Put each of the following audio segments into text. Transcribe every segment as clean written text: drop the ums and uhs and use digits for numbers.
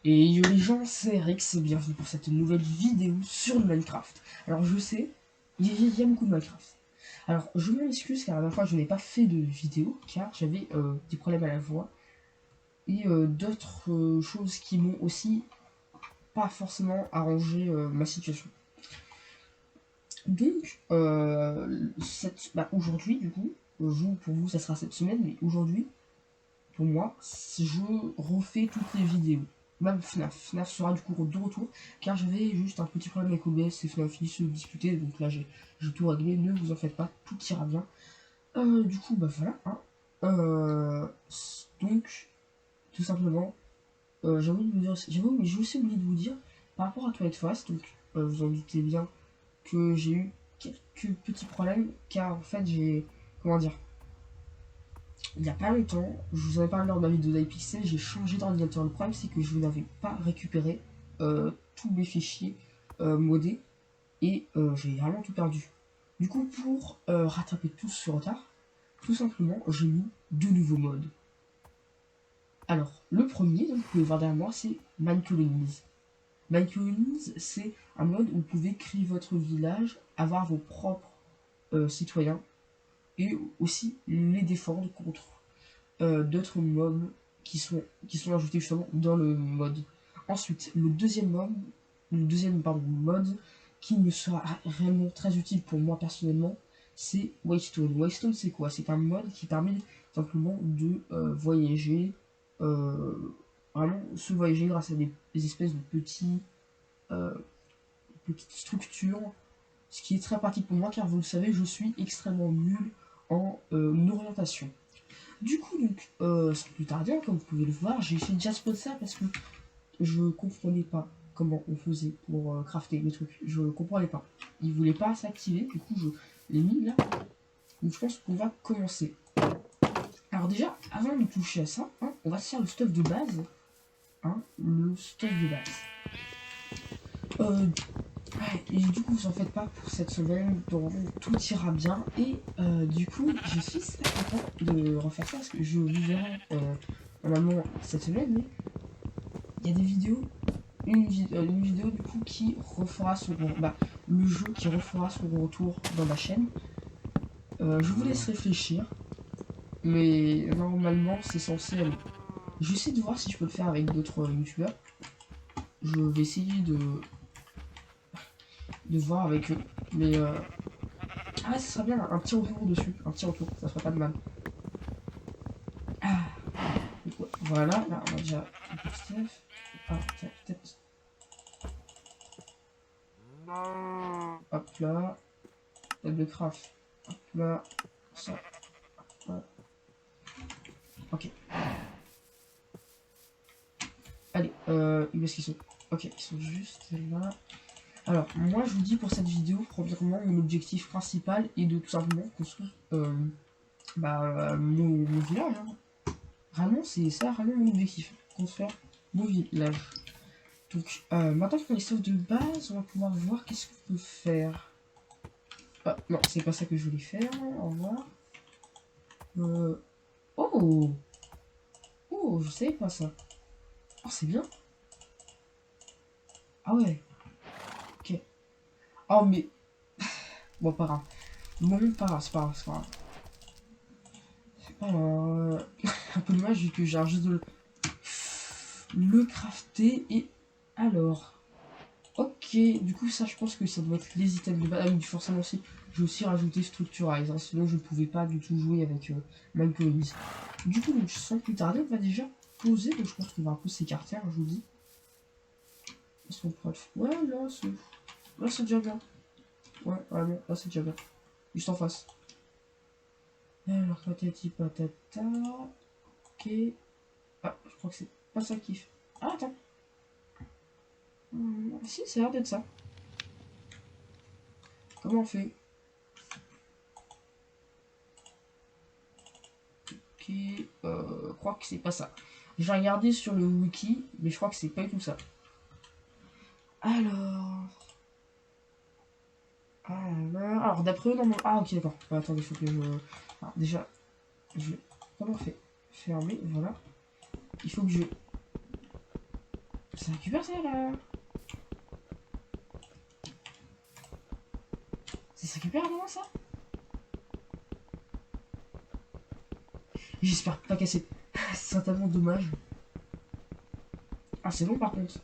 Et yo les gens, c'est Rex, bienvenue pour cette nouvelle vidéo sur le Minecraft. Alors je sais, il y a beaucoup de Minecraft. Alors je m'excuse car la dernière fois je n'ai pas fait de vidéo car j'avais des problèmes à la voix et d'autres choses qui m'ont aussi pas forcément arrangé ma situation. Donc aujourd'hui du coup, pour vous ça sera cette semaine, mais aujourd'hui pour moi, je refais toutes les vidéos. Même FNAF. FNAF sera du coup de retour, car j'avais juste un petit problème avec OBS et FNAF se disputer, donc là j'ai tout réglé, ne vous en faites pas, tout ira bien. Du coup, bah voilà. Hein. Donc, tout simplement, j'ai oublié de vous dire, j'ai aussi oublié de vous dire, par rapport à Twilight Forest, donc vous en doutez bien que j'ai eu quelques petits problèmes, car en fait j'ai, comment dire, il n'y a pas longtemps, je vous en ai parlé lors de ma vidéo d'iPixel, j'ai changé d'ordinateur. Le problème, c'est que je n'avais pas récupéré tous mes fichiers modés et j'ai vraiment tout perdu. Du coup, pour rattraper tout ce retard, tout simplement, j'ai mis deux nouveaux modes. Alors, le premier, donc, vous pouvez voir derrière moi, c'est Minecolonies. Minecolonies, c'est un mode où vous pouvez créer votre village, avoir vos propres citoyens et aussi les défendre contre d'autres mobs qui sont ajoutés justement dans le mode. Ensuite, le deuxième mode qui me sera réellement très utile pour moi personnellement, c'est Waystone. Waystone, c'est quoi? C'est un mode qui permet simplement de voyager, vraiment se voyager grâce à des espèces de euh, petites structures, ce qui est très pratique pour moi car vous le savez, je suis extrêmement nul en orientation. Du coup, donc, sans plus tarder, comme vous pouvez le voir, j'ai fait déjà spot ça parce que je comprenais pas comment on faisait pour crafter les trucs. Je comprenais pas. Il voulait pas s'activer, du coup, je l'ai mis là. Donc, je pense qu'on va commencer. Alors, déjà, avant de toucher à ça, hein, on va se faire le stuff de base. Hein, le stuff de base. Et du coup, vous en faites pas pour cette semaine, donc tout ira bien. Et du coup, je suis très content de refaire ça parce que je vous verrai normalement cette semaine, mais il y a des vidéos, une vidéo du coup qui refera son le jeu qui refera son retour dans ma chaîne. Je vous laisse réfléchir, mais normalement c'est censé aller. Je vais essayer de voir si je peux le faire avec d'autres youtubeurs. Je vais essayer de voir avec eux, mais ah, ça serait bien un petit retour dessus, un petit retour, ça ferait pas de mal. Ah, voilà, là on a déjà un peu de stuff. Ah, tiens, peut-être. Hop là, table de craft. Hop là, ça. Voilà. Ok. Allez, où est-ce qu'ils sont? Ok, ils sont juste là. Alors, moi je vous dis pour cette vidéo, premièrement, mon objectif principal est de tout simplement construire mon village. Hein. Vraiment, c'est ça, vraiment mon objectif. Construire mon village. Donc, maintenant qu'on est sauf de base, on va pouvoir voir qu'est-ce qu'on peut faire. Ah, non, c'est pas ça que je voulais faire. Au revoir. Oh! Oh, je savais pas ça. Oh, c'est bien. Ah ouais. Ok. Oh, mais. Bon, pas grave. Bon, pas grave, c'est pas grave, c'est pas grave. Un peu dommage vu que j'ai juste de le crafter et alors. Ok, du coup ça je pense que ça doit être les items de base. Ah oui, forcément aussi, j'ai aussi rajouté Structurize, hein, sinon je ne pouvais pas du tout jouer avec Minecraft. Du coup, donc, sans plus tarder, on va déjà poser, donc je pense qu'on va un peu s'écarter, hein, je vous dis. Est-ce qu'on pourrait le faire? Ouais, là c'est déjà bien. Ouais, vraiment, là c'est déjà bien. Juste en face. Alors, patati patata. Ok. Ah, je crois que c'est pas ça qu'il fait. Ah, attends. Si, ça a l'air d'être ça. Comment on fait? Ok, je crois que c'est pas ça. J'ai regardé sur le wiki, mais je crois que c'est pas du tout ça. Alors... Alors d'après eux, non, ah ok, d'accord. Attendez, il faut que je... Alors, déjà, comment on fait? Fermer, voilà. Il faut que je... Ça récupère ça là. Ça se récupère vraiment ça? J'espère pas casser. C'est tellement dommage. Ah c'est bon par contre.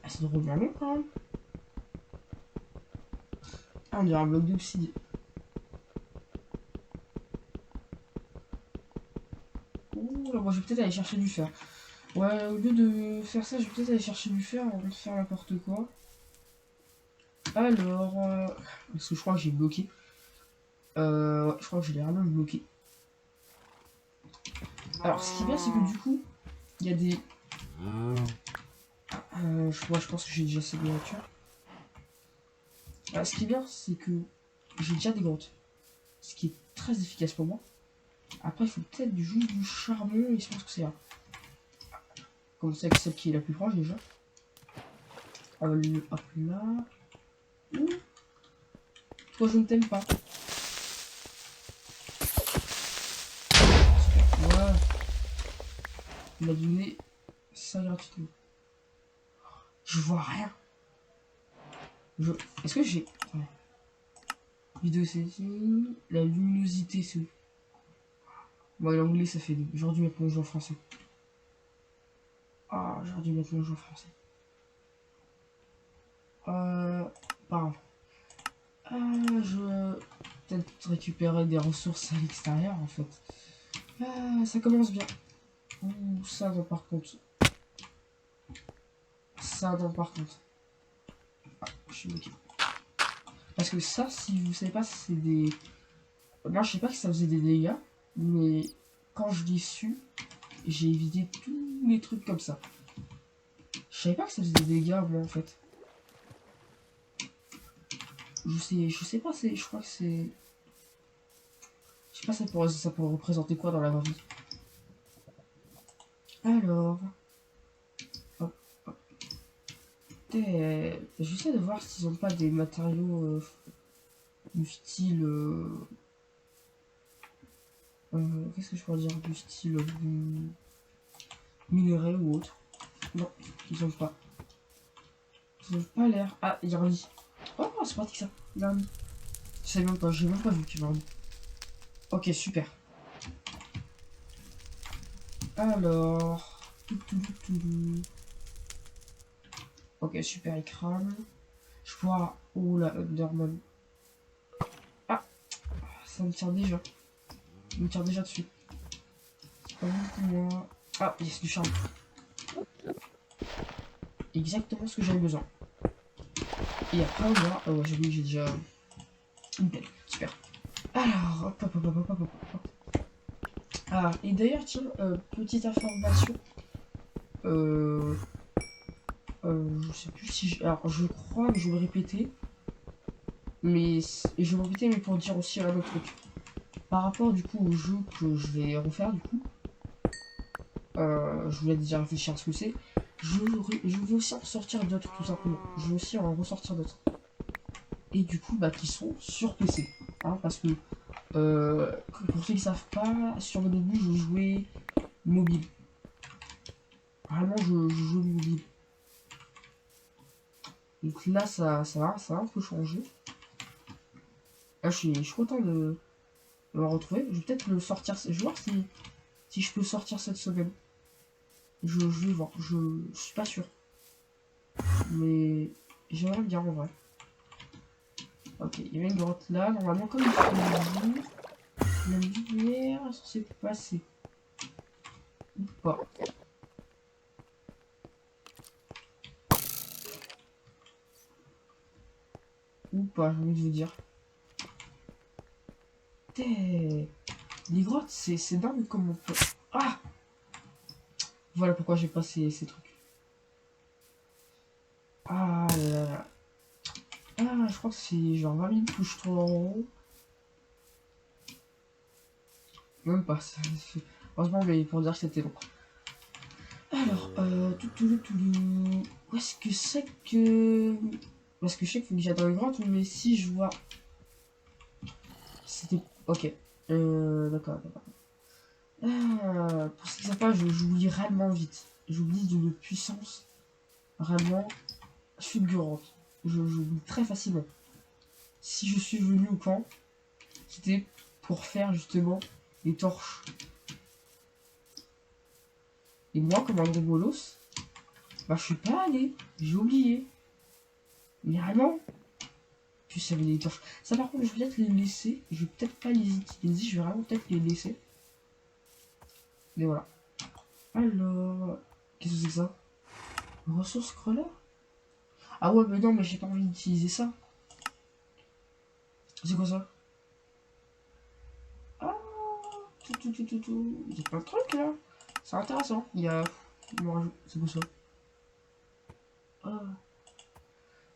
Ah c'est drôlement long quand même. Ah on dirait un bloc d'obsidienne. Ouh là moi je vais peut-être aller chercher du fer. Ouais au lieu de faire ça je vais peut-être aller chercher du fer avant de faire n'importe quoi. Alors... parce que je crois que j'ai bloqué. Ouais, je crois que je l'ai vraiment bloqué. Alors ce qui est bien c'est que du coup il y a des... je pense que j'ai déjà assez de nourriture. Ce qui est bien, c'est que j'ai déjà des grottes. Ce qui est très efficace pour moi. Après, il faut peut-être juste du charbon et je pense que c'est là. Comme ça, avec celle qui est la plus proche déjà. Hop là. Ouh. Toi, je ne t'aime pas. Voilà. Il m'a donné ça gratuitement. Je vois rien. Est-ce que j'ai... Ouais. Vidéo setting. La luminosité, c'est... Bon, l'anglais, ça fait... J'aurais dû mettre mon jeu en français. Ah, j'aurais dû mettre mon jeu en français. Pardon. Je vais peut-être récupérer des ressources à l'extérieur, en fait. Ça commence bien. Ouh, ça, non, par contre. Ça, non, par contre. Ah, je suis bloqué. Parce que ça, si vous savez pas, c'est des... Moi, je sais pas que ça faisait des dégâts, mais quand je l'ai su, j'ai évité tous les trucs comme ça. Je savais pas que ça faisait des dégâts, moi, en fait. Je sais pas, je crois que c'est... Je sais pas, ça pourrait représenter quoi dans la vraie vie. Alors... Hop, hop. J'essaie de voir s'ils ont pas des matériaux du style... qu'est-ce que je pourrais dire? Du style minerai ou autre. Non, ils ont pas. Ils ont pas l'air. Ah, il y a un lit. Oh, c'est pratique ça. Il y a un lit. Je sais même pas, j'ai même pas vu qu'il y avait un lit. Ok, super. Alors. Ok, super, il crame. Je vois. Oh la Underman. Ah, ça me tire déjà. Il me tire déjà dessus. C'est pas bon pour moi. Ah, yes, du charme. Exactement ce que j'avais besoin. Et après, on va. Oh, ouais, j'ai vu que j'ai déjà une pelle. Super. Alors, hop. Ah, et d'ailleurs, tiens, petite information. Je sais plus si alors, je crois que je vais répéter. Mais. Et je vais répéter, mais pour dire aussi un autre truc. Par rapport, du coup, au jeu que je vais refaire, du coup. Je voulais déjà réfléchir à ce que c'est. Je veux aussi en sortir d'autres, tout simplement. Je veux aussi en ressortir d'autres. Et du coup, bah, qui sont sur PC. Hein, parce que, pour ceux qui ne savent pas, sur le début, je jouais mobile. Vraiment, je joue mobile. Donc là, ça va un peu changer. Là, je suis content de me retrouver. Je vais peut-être le sortir. Je vais voir si je peux sortir cette semaine. Je vais voir. Je suis pas sûr. Mais j'aimerais bien en vrai. Ok, il y avait une grotte là. Normalement, comme il fait le jour, la lumière est censée passer. Ou pas. Ou pas, j'ai envie de vous dire. Les grottes, c'est dingue comme on peut. Ah! Voilà pourquoi j'ai pas ces trucs. Ah là là. Ah, je crois que c'est genre 20 minutes que je tourne en rond. Même pas. Heureusement, mais pour dire que c'était long. Alors, où est-ce que c'est que... Parce que je sais qu'il faut que j'aille dans les grottes, mais si je vois... C'était... Ok. D'accord. Pour ceux qui ne savent pas, j'oublie réellement vite. J'oublie d'une puissance vraiment fulgurante. J'oublie très facilement. Si je suis venu au camp, c'était pour faire justement les torches. Et moi, comme un gros bolos, bah je suis pas allé. J'ai oublié. Mais vraiment, tu savais les torches. Ça par contre, je vais peut-être les laisser. Je vais peut-être pas les utiliser. Je vais vraiment peut-être les laisser. Mais voilà. Alors, qu'est-ce que c'est que ça? Ressource crawler? Ah ouais, mais non, mais j'ai pas envie d'utiliser ça. C'est quoi ça? Ah, tout. Il y a plein de trucs là. C'est intéressant. Il y a. C'est quoi ça? Ah.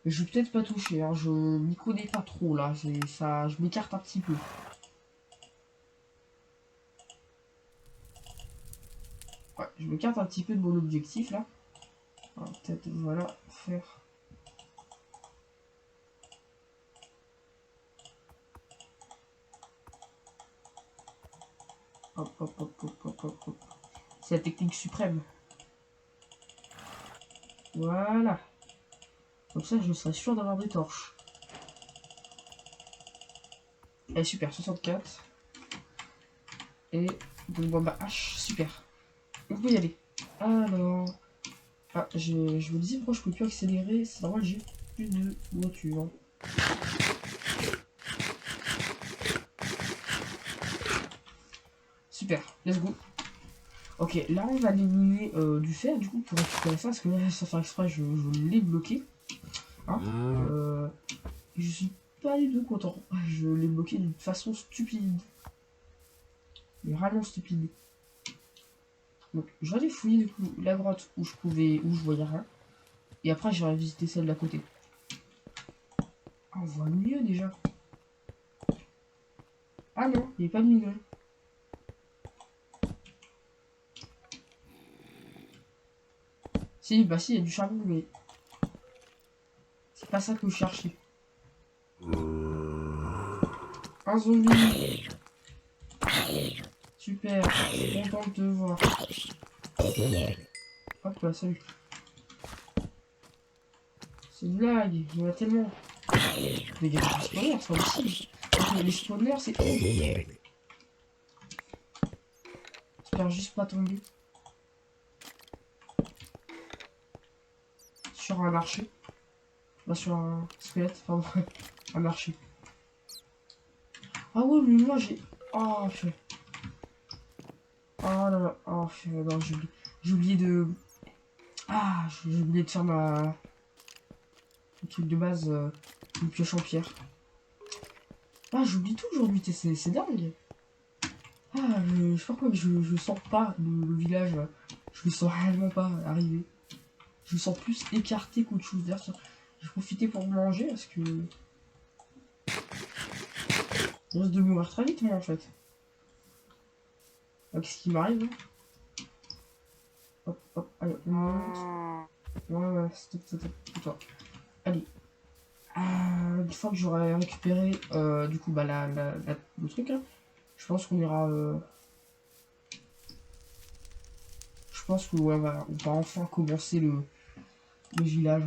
Mais je vais peut-être pas toucher, hein. Je m'y connais pas trop là. C'est ça. Je m'écarte un petit peu. Ouais, je m'écarte un petit peu de mon objectif là. Peut-être, voilà, faire. Hop. C'est la technique suprême. Voilà. Comme ça, je serai sûr d'avoir des torches. Allez, super, 64. Et donc, bon, bah, H, super. On peut y aller. Alors. Ah, je me disais pourquoi je peux plus accélérer. C'est normal, j'ai plus de voiture. Super, let's go. Ok, là on va éliminer du fer du coup pour récupérer ça parce que là sans faire exprès je l'ai bloqué. Hein je suis pas du tout content. Je l'ai bloqué d'une façon stupide. Mais vraiment stupide. Donc je vais aller fouiller du coup la grotte où je voyais rien. Et après j'irai visiter celle d'à côté. Ah, on voit mieux déjà. Ah non, il n'y a pas de minerai. Si, bah si, il y a du charbon, mais c'est pas ça que je cherchais. Un zombie. Super, content de te voir. Hop là, salut. C'est une blague, il y en a tellement. Mais il y a des spawners, c'est pas possible. Okay, les spawners, c'est. J'espère juste pas tomber sur un archer. Pas sur un squelette, pardon. Un archer. Ah ouais, mais moi j'ai. Oh, purée. Oh là là. Oh, purée, non, j'ai oublié de. Ah, j'ai oublié de faire le truc de base, une pioche en pierre. Ah, j'oublie tout aujourd'hui, c'est dingue. Ah, je sais pas quoi, mais je sens pas le village. Je le sens réellement pas arriver. Je me sens plus écarté qu'autre chose. D'ailleurs, j'ai profité pour manger parce que. Je risque de mourir très vite, moi, en fait. Ah, qu'est-ce qui m'arrive, hein? Hop, allez, on monte. Ouais, stop, toi. Allez. Une fois que j'aurai récupéré, du coup, bah, le truc, là, je pense qu'on ira. Je pense que, ouais, on va enfin commencer le village.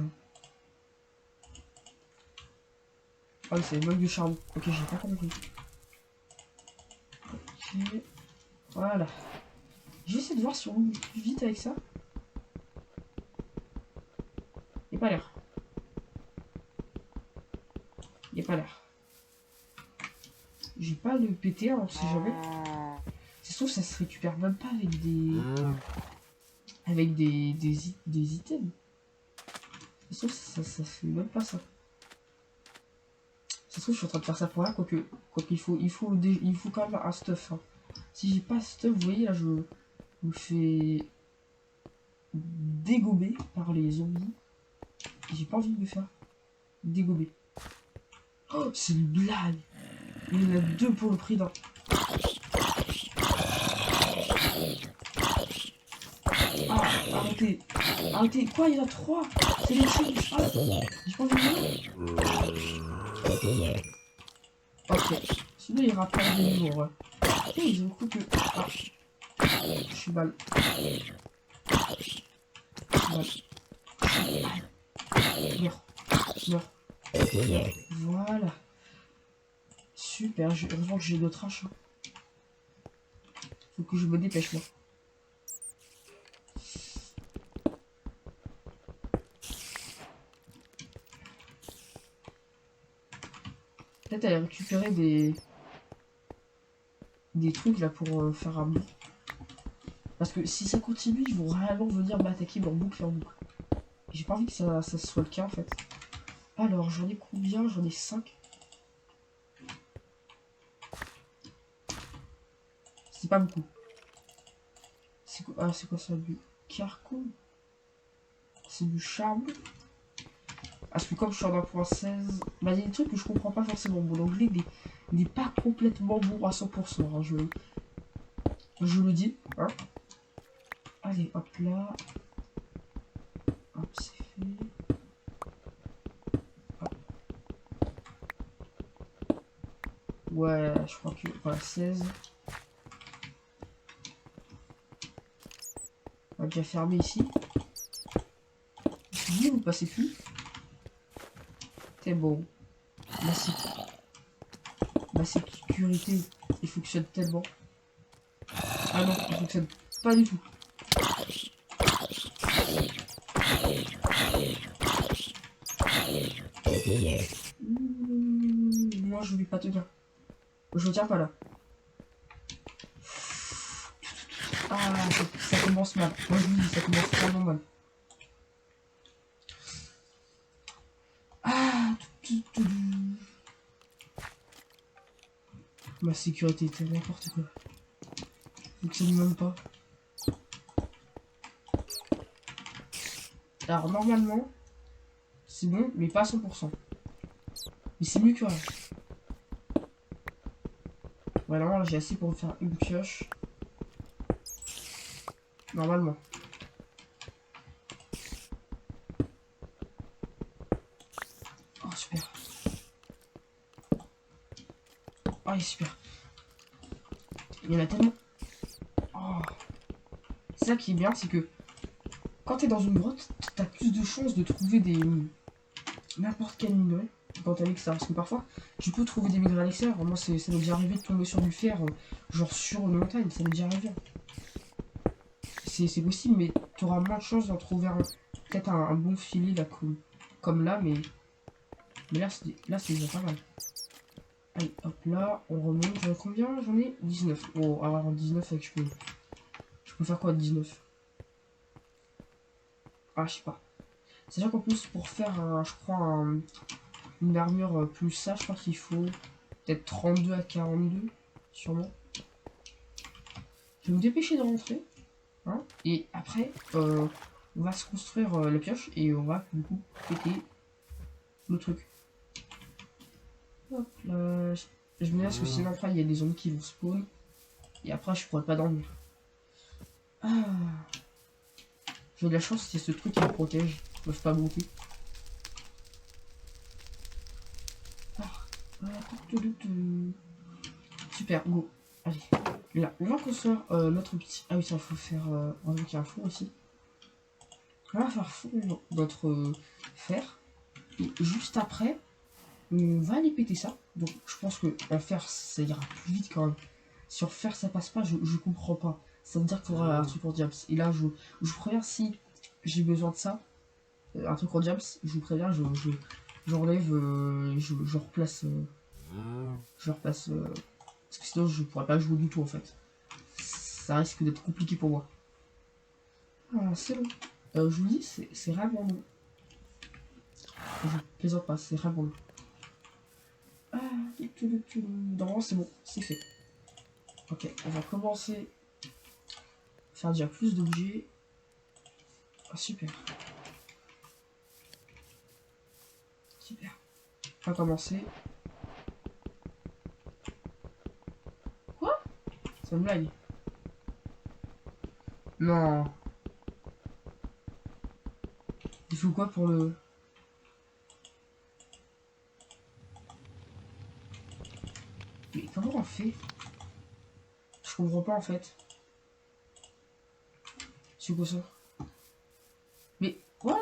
Ah, c'est le bloc de charbon. Ok, j'ai pas compris. Ok. Voilà. J'essaie de voir si on monte plus vite avec ça. Il pas l'air. Il pas l'air. J'ai pas le PT, alors on sait jamais. C'est sûr que ça se récupère même pas avec des. Avec des items. C'est sûr que ça fait même pas ça. Ça se trouve, je suis en train de faire ça pour rien, quoique il faut quand même un stuff. Hein. Si j'ai pas stuff, vous voyez, là, je me fais dégober par les zombies. J'ai pas envie de me faire dégober. Oh, c'est une blague. Il y en a deux pour le prix d'un. Ah, arrêtez, quoi, il y en a trois. C'est les chiens. Ah, j'ai pas envie de mourir. Ok, sinon il rapporte des niveaux, ouais. Et ils ont cru que. Ah. fait mal. Meurs. Meurs. Voilà. Super, heureusement que j'ai d'autres haches. Hein. Faut que je me dépêche, moi. Peut-être aller récupérer des trucs là pour faire un bout. Parce que si ça continue, ils vont réellement venir m'attaquer en boucle et en boucle. J'ai pas envie que ça soit le cas en fait. Alors, j'en ai combien? J'en ai 5. C'est pas beaucoup. C'est quoi ça? Du carco? C'est du charbon? Parce que comme je suis en 1.16, bah il y a des trucs que je comprends pas forcément. Mon anglais n'est pas complètement bon à 100%. Hein, je le dis. Hein. Allez, hop là. Hop, c'est fait. Hop. Ouais, je crois que... Voilà, 16. On va déjà fermer ici. Vous passez plus. C'est bon. Ma sécurité, il fonctionne tellement. Ah non, il fonctionne pas du tout. Moi, je vais pas tenir. Je tiens pas là. Ah, ça commence mal. Moi, je vous dis, ça commence vraiment mal. Ah, ma sécurité était n'importe quoi. Fonctionne même pas. Alors, normalement, c'est bon, mais pas à 100%. Mais c'est mieux que rien. Ouais, normalement, j'ai assez pour me faire une pioche. Normalement. Oh, super. Oh, super. Il y en a tellement. Oh. C'est ça qui est bien, c'est que quand t'es dans une grotte, t'as plus de chances de trouver des n'importe quel minerai quand t'es à l'extérieur. Parce que parfois, tu peux trouver des minerais à l'extérieur. Moi, ça m'est déjà arrivé de tomber sur du fer, genre sur une montagne, ça m'est déjà arrivé. C'est possible, mais t'auras moins de chances d'en trouver peut-être un bon filet là, comme là, mais là, c'est déjà pas mal. Allez, hop là, on remonte. J'en ai combien? J'en ai 19. Oh, alors 19, je peux faire quoi de 19? Ah, je sais pas. C'est sûr qu'en plus, pour faire, je crois, une armure plus ça, je crois qu'il faut peut-être 32 à 42, sûrement. Je vais me dépêcher de rentrer. Hein, et après, on va se construire la pioche et on va du coup péter le truc. Hop là. Je me laisse que sinon après il y a des zombies qui vont spawn. Et après je pourrais pas dormir. Ah. J'ai de la chance, c'est ce truc qui me protège. Ils peuvent pas monter. Ah. Super, go. Allez. Là, on va construire notre petit. Ah oui, ça faut faire. On va qu'il y a un four aussi. On va faire fondre notre fer. Et juste après, on va aller péter ça. Donc je pense que en fer ça ira plus vite quand même. Sur fer ça passe pas, je comprends pas. Ça veut dire qu'il faudra un truc en diams. Et là je préviens si j'ai besoin de ça, un truc en diams, je vous préviens, j'enlève, je replace. Je replace. Parce que sinon je pourrais pas jouer du tout en fait. Ça risque d'être compliqué pour moi. Ah, c'est bon. Je vous dis, c'est vraiment bon. Je plaisante pas, c'est vraiment bon. Ah, non, c'est bon, c'est fait. Ok, on va commencer à faire déjà plus d'objets. Ah, super. Super. On va commencer. Quoi? C'est une blague. Non. Il faut quoi pour le... Mais comment on fait? Je comprends pas en fait. C'est quoi ça? Mais what?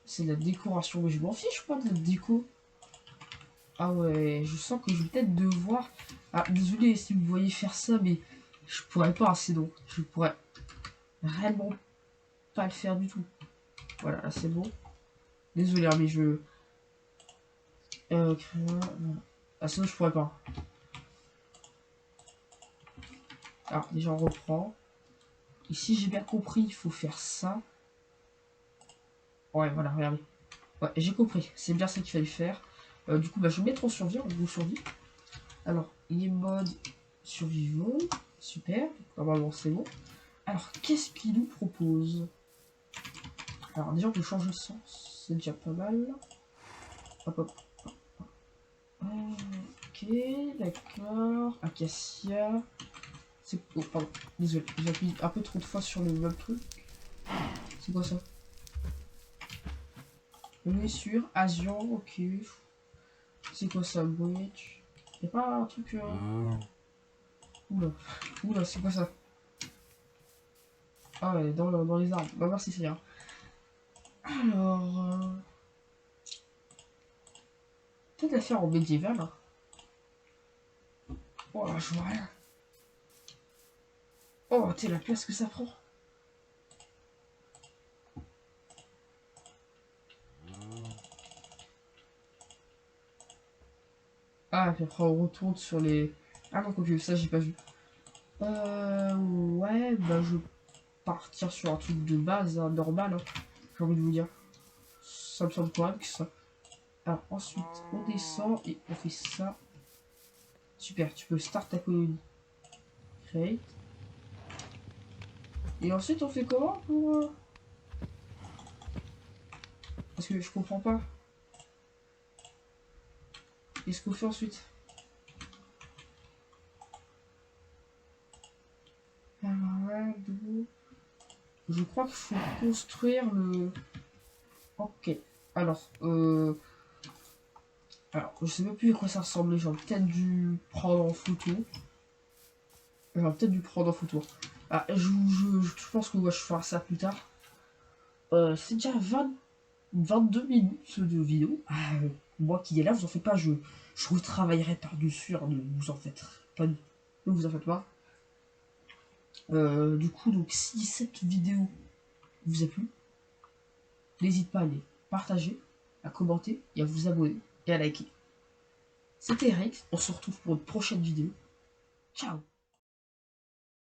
C'est de la décoration, mais je m'en fiche pas de la déco. Ah ouais, je sens que je vais peut-être devoir... Ah, désolé si vous voyez faire ça, mais je pourrais pas, c'est donc. Je pourrais réellement pas le faire du tout. Voilà, là c'est bon. Désolé, hein, mais je... Ah, sinon je pourrais pas. Alors, déjà on reprend. Et si j'ai bien compris, il faut faire ça. Ouais, voilà, regardez. Ouais, j'ai compris. C'est bien ça qu'il fallait faire. Du coup, bah, je vais mettre en survie, en gros survie. Alors, les modes survivants. Super. Normalement, c'est bon. Alors, qu'est-ce qu'il nous propose? Alors, déjà, on peut changer de sens. C'est déjà pas mal. Hop, hop. Ok, d'accord. Acacia. C'est... Oh, pardon. Désolé. J'appuie un peu trop de fois sur le même truc. C'est quoi ça? On est sur Asian, ok. C'est quoi ça, Bridge? Y'a pas un truc... Oula, oula, c'est quoi ça? Ah ouais, dans les arbres. Bah merci, c'est rien. Alors... peut-être la faire en médiéval. Hein. Oh là, je vois rien. Oh, t'es la place que ça prend. Ah, puis après on retourne sur les... Ah non, quoi que ça, j'ai pas vu. Ouais, bah je vais partir sur un truc de base, hein, normal, hein, j'ai envie de vous dire. Ça me semble correct, ça. Alors ensuite, on descend et on fait ça. Super, tu peux start ta colonie. Create. Et ensuite, on fait comment pour... Parce que je comprends pas. Qu'est-ce qu'on fait ensuite? Alors là, d'où... Je crois qu'il faut construire le... Ok. Alors, Alors, je sais même plus à quoi ça ressemblait. J'aurais peut-être dû prendre en photo. J'aurais peut-être dû prendre en photo. Ah, je pense que ouais, je ferai ça plus tard. C'est déjà 22 minutes de vidéo. Ah, moi qui est là, vous en faites pas. Je retravaillerai par-dessus. Hein, ne vous en faites pas. Ne vous en faites pas. Du coup, donc, si cette vidéo vous a plu, n'hésitez pas à les partager, à commenter et à vous abonner et à liker. C'était Rex, on se retrouve pour une prochaine vidéo. Ciao.